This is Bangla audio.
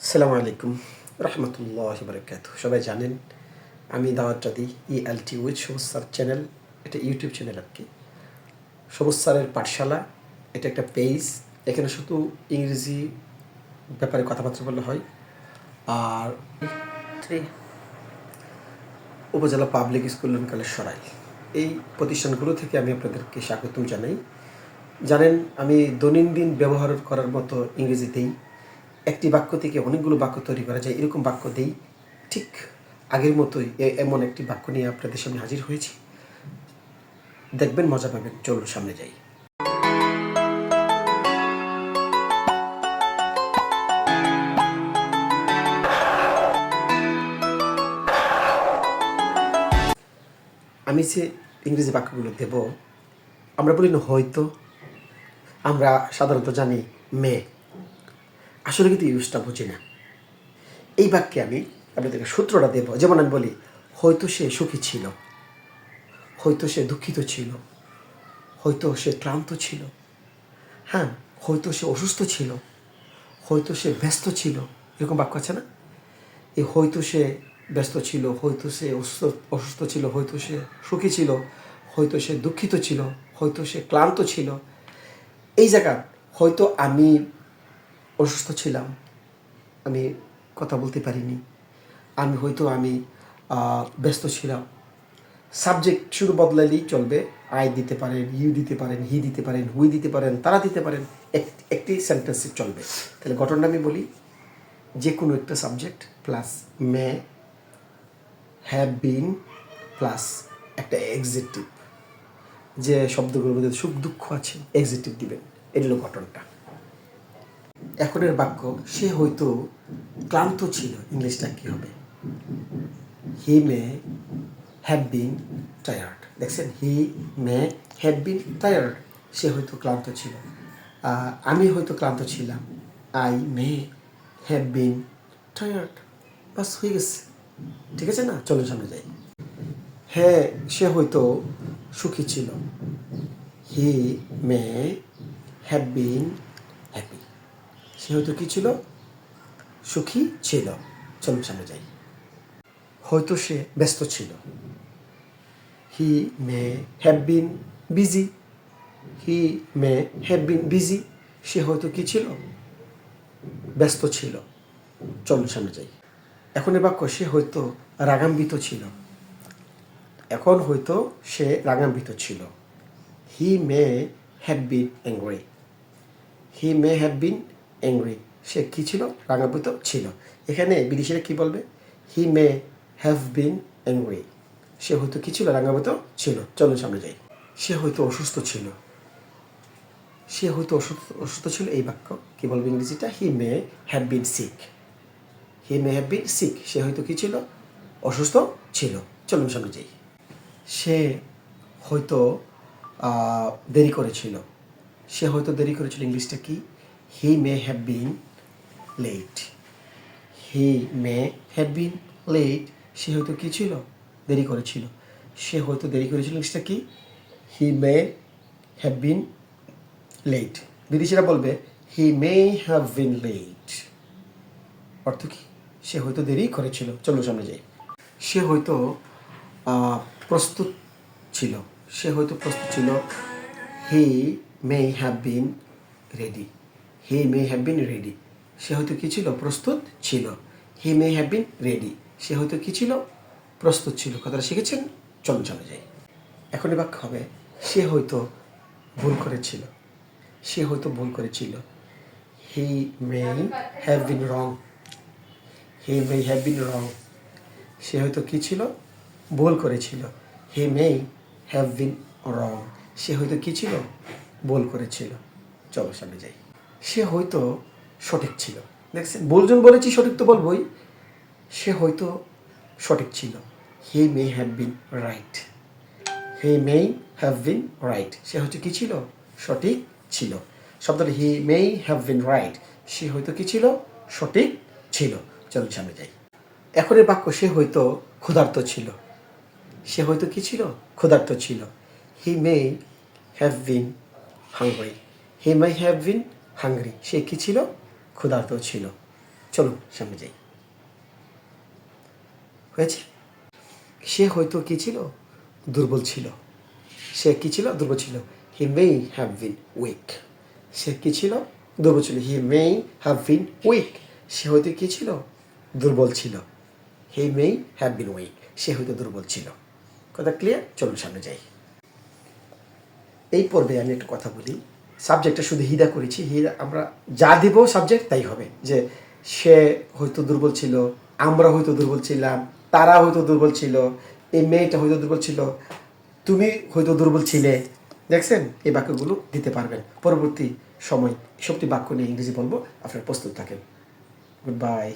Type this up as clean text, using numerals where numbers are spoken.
আসসালামু আলাইকুম রহমতুল্লাহি বারাকাতুহু। সবাই জানেন আমি দাওয়াতটা দিই ELT উইথ সবুজ স্যার চ্যানেল। এটা ইউটিউব চ্যানেল আর কি। সবুজ স্যারের পাঠশালা, এটা একটা পেজ। এখানে শুধু ইংরেজি ব্যাপারে কথাবার্তা বললে হয়। আর উপজেলা পাবলিক স্কুল কালের সরাই, এই প্রতিষ্ঠানগুলো থেকে আমি আপনাদেরকে স্বাগতম জানাই। জানেন আমি দৈনন্দিন ব্যবহার করার মতো ইংরেজিতেই একটি বাক্য থেকে অনেকগুলো বাক্য তৈরি করা যায়, এরকম বাক্য দেই। ঠিক আগের মতোই এমন একটি বাক্য নিয়ে আপনাদের সামনে হাজির হয়েছি। দেখবেন, মজা পাবেন। চলুন সামনে যাই। আমি যে ইংরেজি বাক্যগুলো দেব, আমরা বলি না হয়তো, আমরা সাধারণত জানি মে, আসলে কিন্তু ইউজটা বুঝি না। এই বাক্যে আমি আপনাদেরকে সূত্রটা দেব। যেমন আমি বলি, হয়তো সে সুখী ছিল, হয়তো সে দুঃখিত ছিল, হয়তো সে ক্লান্ত ছিল, হ্যাঁ, হয়তো সে অসুস্থ ছিল, হয়তো সে ব্যস্ত ছিল। এরকম বাক্য আছে না? এই হয়তো সে ব্যস্ত ছিল, হয়তো সে অসুস্থ ছিল, হয়তো সে সুখী ছিল, হয়তো সে দুঃখিত ছিল, হয়তো সে ক্লান্ত ছিল। এই জায়গা হয়তো আমি অসুস্থ ছিলাম, আমি কথা বলতে পারিনি, আমি ব্যস্ত ছিলাম। সাবজেক্ট শুরু বদলালেই চলবে। আই দিতে পারেন, ইউ দিতে পারেন, হি দিতে পারেন, হুই দিতে পারেন, তারা দিতে পারেন। একটি সেন্টেন্সে চলবে। তাহলে ঘটনাটা আমি বলি, যে কোনো একটা subject plus may, have been plus একটা এক্সেটিভ, যে শব্দগুলোর মধ্যে সুখ দুঃখ আছে, এক্সেটিভ দিবেন। এটা হলো ঘটনাটা। এখনের বাক্য, সে হয়তো ক্লান্ত ছিল, ইংলিশটা কী হবে? হি মে হ্যাভ বিন টায়ার্ড। দেখছেন, হি মে হ্যাভ বিন টায়ার্ড। সে হয়তো ক্লান্ত ছিল। আমি হয়তো ক্লান্ত ছিলাম, I may have been tired. বাস, হয়ে গেছে। ঠিক আছে না? চলুন সামনে যাই। হ্যাঁ, সে হয়তো সুখী ছিল, he may have bin happy. সে হয়তো কী ছিল? সুখী ছিল। চলুন সামনে যাই। হয়তো সে ব্যস্ত ছিল, he may have been busy. He may have been busy. সে হয়তো কী ছিল? ব্যস্ত ছিল। চলুন সামনে যাই। এখন এ বাক্য, সে হয়তো রাগান্বিত ছিল। এখন হয়তো সে রাগান্বিত ছিল, he may have been angry. He may have been angry. সে কী ছিল? রাগান্বিত ছিল। এখানে বিদেশিরা কী বলবে? হি মে হ্যাভ বিন অ্যাংরি। সে হয়তো কী ছিল? রাগান্বিত ছিল। চলুন সামনে যাই। সে হয়তো অসুস্থ ছিল। সে হয়তো অসুস্থ ছিল। এই বাক্য কী বলবে ইংরেজিটা? He may have been sick. He may have been sick. সে হয়তো কী ছিল? অসুস্থ ছিল। চলুন সামনে যাই। সে হয়তো দেরি করেছিল। সে হয়তো দেরি করেছিল, ইংলিশটা কি? He may have been late. He may have been late. সে হয়তো কী ছিল? দেরি করেছিল। সে হয়তো দেরি করেছিল, ইংলিশটা কি? He may have been late. বিদেশিরা বলবে হি মে হ্যাভ বিন লেট। অর্থ কি? সে হয়তো দেরি করেছিল। চলো সামনে যাই। সে হয়তো প্রস্তুত ছিল। সে হয়তো প্রস্তুত ছিল, he may have been ready. He may have been ready. সে হয়তো কী ছিল? প্রস্তুত ছিল। He may have been ready. সে হয়তো কী ছিল? প্রস্তুত ছিল। কথাটা শিখেছেন? চলুন চলে যাই। এখন এ বাক্য হবে, সে হয়তো ভুল করেছিল। সে হয়তো ভুল করেছিল, হি may have bin wrong. He may have বিন রং। সে হয়তো কী ছিল? ভুল করেছিল। হি মে হ্যাভ বিন রং। সে হয়তো কী ছিল? ভুল করেছিল। চলো সামনে যাই। সে হয়তো সঠিক ছিল। দেখছেন, ভুলজন বলেছি, সঠিক তো বলবই। সে হয়তো সঠিক ছিল, he may have been right. He may have been right. সে হয়তো কী ছিল? সঠিক ছিল। শব্দটা হি মে হ্যাভ বিন রাইট। সে হয়তো কী ছিল? সঠিক ছিল। চলুন সামনে যাই। এখন এর বাক্য, সে হয়তো ক্ষুধার্ত ছিল। সে হয়তো কী ছিল? ক্ষুধার্ত ছিল। He may have been hungry. He may have been hungry. সে কী ছিল? ক্ষুধার্ত ছিল। চলুন সামনে যাই। হয়েছে? সে হয়তো কি ছিল, দুর্বল ছিল। সে কি ছিল, দুর্বল ছিল। He may have bin week. সে কি ছিল, দুর্বল ছিল। He may have bin week. সে হয়তো কি ছিল, দুর্বল ছিল। He may have bin week. সে হয়তো দুর্বল ছিল। কথা ক্লিয়ার? চলুন সামনে যাই। এই পর্বে আমি একটা কথা বলি। সাবজেক্টটা শুধু হিদা করেছি। হিদা আমরা যা দিব সাবজেক্ট তাই হবে। যে সে হয়তো দুর্বল ছিল, আমরা হয়তো দুর্বল ছিলাম, তারা হয়তো দুর্বল ছিল, এই মেয়েটা হয়তো দুর্বল ছিল, তুমি হয়তো দুর্বল ছিলে। দেখছেন? এই বাক্যগুলো দিতে পারবেন। পরবর্তী সময় সবটি বাক্য নিয়ে ইংরেজি বলবো। আপনারা প্রস্তুত থাকেন। Good bye.